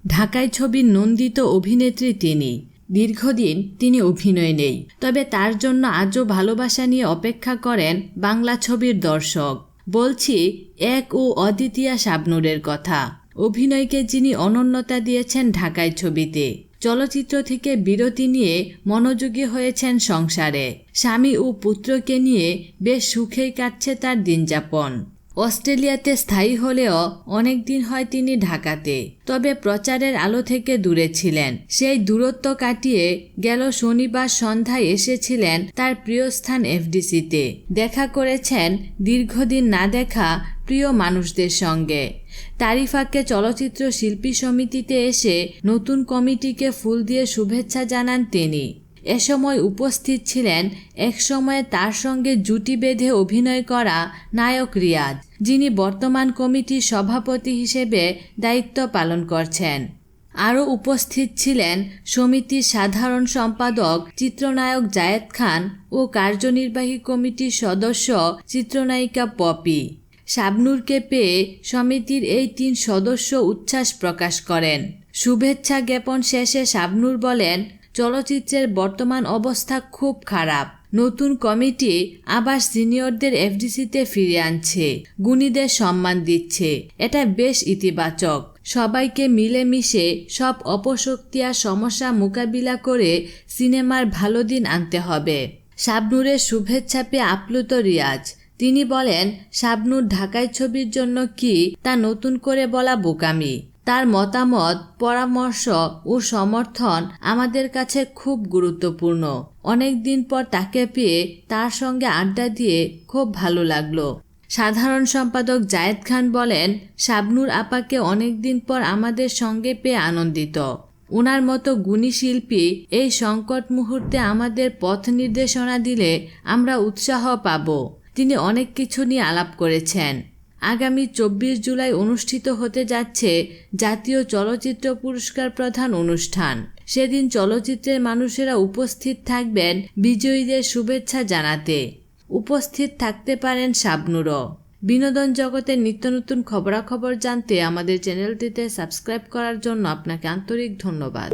ঢাকাই ছবির নন্দিত অভিনেত্রী তিনি। দীর্ঘদিন তিনি অভিনয় নেই, তবে তার জন্য আজও ভালোবাসা নিয়ে অপেক্ষা করেন বাংলা ছবির দর্শক। বলছি এক ও অদ্বিতীয়া শাবনূরের কথা। অভিনয়কে যিনি অনন্যতা দিয়েছেন ঢাকাই ছবিতে। চলচ্চিত্র থেকে বিরতি নিয়ে মনোযোগী হয়েছেন সংসারে। স্বামী ও পুত্রকে নিয়ে বেশ সুখেই কাটছে তার দিনযাপন। অস্ট্রেলিয়াতে স্থায়ী হলেও অনেক দিন হয় তিনি ঢাকাতে, তবে প্রচারের আলো থেকে দূরে ছিলেন। সেই দূরত্ব কাটিয়ে গেল শনিবার সন্ধ্যায় এসেছিলেন তার প্রিয় স্থান এফডিসিতে। দেখা করেছেন দীর্ঘদিন না দেখা প্রিয় মানুষদের সঙ্গে। তারই ফাঁকে চলচ্চিত্র শিল্পী সমিতিতে এসে নতুন কমিটিকে ফুল দিয়ে শুভেচ্ছা জানান তিনি। এ সময় উপস্থিত ছিলেন একসময়ে তার সঙ্গে জুটি বেঁধে অভিনয় করা নায়ক রিয়াজ, যিনি বর্তমান কমিটির সভাপতি হিসেবে দায়িত্ব পালন করছেন। আরও উপস্থিত ছিলেন সমিতির সাধারণ সম্পাদক চিত্রনায়ক জায়েদ খান ও কার্যনির্বাহী কমিটির সদস্য চিত্রনায়িকা পপি। শাবনূরকে পেয়ে সমিতির এই 3 সদস্য উচ্ছ্বাস প্রকাশ করেন। শুভেচ্ছা জ্ঞাপন শেষে শাবনূর বলেন, চলচ্চিত্রের বর্তমান অবস্থা খুব খারাপ। নতুন কমিটি আবার সিনিয়রদের এফডিসিতে ফিরে আনছে, গুণীদের সম্মান দিচ্ছে। এটা বেশ ইতিবাচক। সবাইকে মিলেমিশে সব অপশক্তি আর সমস্যা মোকাবিলা করে সিনেমার ভালো দিন আনতে হবে। শাবনূরের শুভেচ্ছা পেয়ে আপ্লুত রিয়াজ। তিনি বলেন, শাবনূর ঢাকাই ছবির জন্য কি তা নতুন করে বলা বোকামি। তার মতামত, পরামর্শ ও সমর্থন আমাদের কাছে খুব গুরুত্বপূর্ণ। অনেক দিন পর তাকে পেয়ে তার সঙ্গে আড্ডা দিয়ে খুব ভালো লাগলো। সাধারণ সম্পাদক জায়েদ খান বলেন, শাবনূর আপাকে অনেক দিন পর আমাদের সঙ্গে পেয়ে আনন্দিত। ওনার মতো গুণী শিল্পী এই সংকট মুহূর্তে আমাদের পথ নির্দেশনা দিলে আমরা উৎসাহ পাব। তিনি অনেক কিছু নিয়ে আলাপ করেছেন। আগামী 24 জুলাই অনুষ্ঠিত হতে যাচ্ছে জাতীয় চলচ্চিত্র পুরস্কার প্রদান অনুষ্ঠান। সেদিন চলচ্চিত্রের মানুষেরা উপস্থিত থাকবেন বিজয়ীদের শুভেচ্ছা জানাতে। উপস্থিত থাকতে পারেন শাবনূরও। বিনোদন জগতের নিত্য নতুন খবরাখবর জানতে আমাদের চ্যানেলটিতে সাবস্ক্রাইব করার জন্য আপনাকে আন্তরিক ধন্যবাদ।